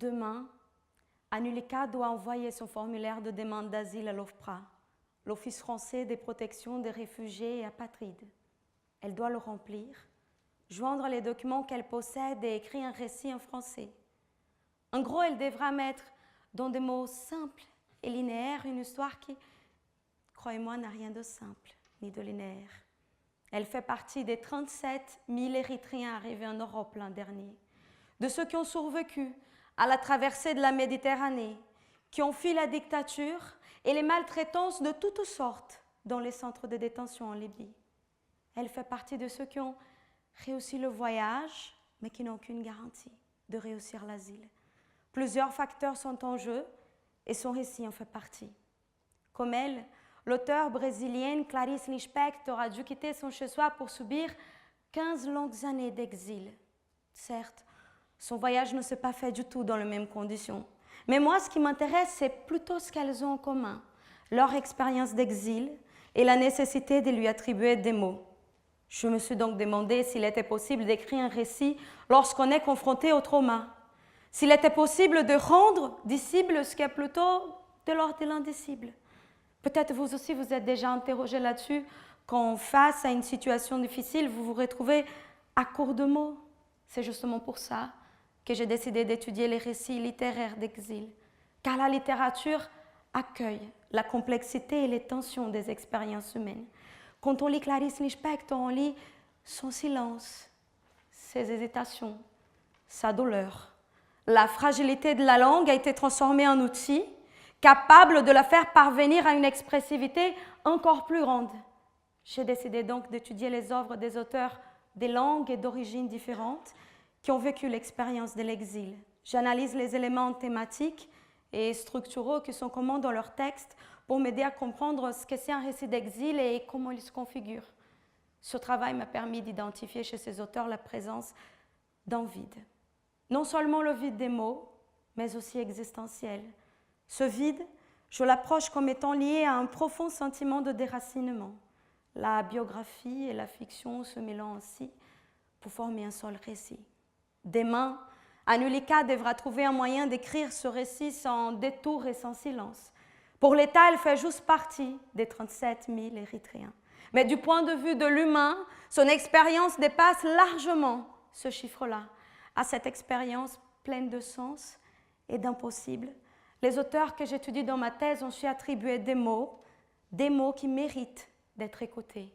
Demain, Anulika doit envoyer son formulaire de demande d'asile à l'OFPRA, l'Office français des protections des réfugiés et apatrides. Elle doit le remplir, joindre les documents qu'elle possède et écrire un récit en français. En gros, elle devra mettre dans des mots simples et linéaires une histoire qui, croyez-moi, n'a rien de simple ni de linéaire. Elle fait partie des 37 000 Érythréens arrivés en Europe l'an dernier, de ceux qui ont survécu à la traversée de la Méditerranée, qui ont fui la dictature et les maltraitances de toutes sortes dans les centres de détention en Libye. Elle fait partie de ceux qui ont réussi le voyage, mais qui n'ont aucune garantie de réussir l'asile. Plusieurs facteurs sont en jeu et son récit en fait partie. Comme elle, l'auteure brésilienne Clarice Lispector a dû quitter son chez-soi pour subir 15 longues années d'exil. Certes, son voyage ne s'est pas fait du tout dans les mêmes conditions. Mais moi, ce qui m'intéresse, c'est plutôt ce qu'elles ont en commun, leur expérience d'exil et la nécessité de lui attribuer des mots. Je me suis donc demandé s'il était possible d'écrire un récit lorsqu'on est confronté au trauma. S'il était possible de rendre dissible ce qui est plutôt de l'ordre de l'indicible. Peut-être vous aussi vous êtes déjà interrogé là-dessus, quand face à une situation difficile, vous vous retrouvez à court de mots. C'est justement pour ça que j'ai décidé d'étudier les récits littéraires d'exil, car la littérature accueille la complexité et les tensions des expériences humaines. Quand on lit Clarice Lispector, on lit son silence, ses hésitations, sa douleur. La fragilité de la langue a été transformée en outil capable de la faire parvenir à une expressivité encore plus grande. J'ai décidé donc d'étudier les œuvres des auteurs des langues et d'origines différentes qui ont vécu l'expérience de l'exil. J'analyse les éléments thématiques et structuraux qui sont communs dans leurs textes pour m'aider à comprendre ce que c'est un récit d'exil et comment il se configure. Ce travail m'a permis d'identifier chez ces auteurs la présence d'un vide. Non seulement le vide des mots, mais aussi existentiel. Ce vide, je l'approche comme étant lié à un profond sentiment de déracinement. La biographie et la fiction se mêlant ainsi pour former un seul récit. Demain, Anulika devra trouver un moyen d'écrire ce récit sans détour et sans silence. Pour l'État, elle fait juste partie des 37 000 Érythréens. Mais du point de vue de l'humain, son expérience dépasse largement ce chiffre-là. À cette expérience pleine de sens et d'impossible, les auteurs que j'étudie dans ma thèse ont su attribuer des mots qui méritent d'être écoutés.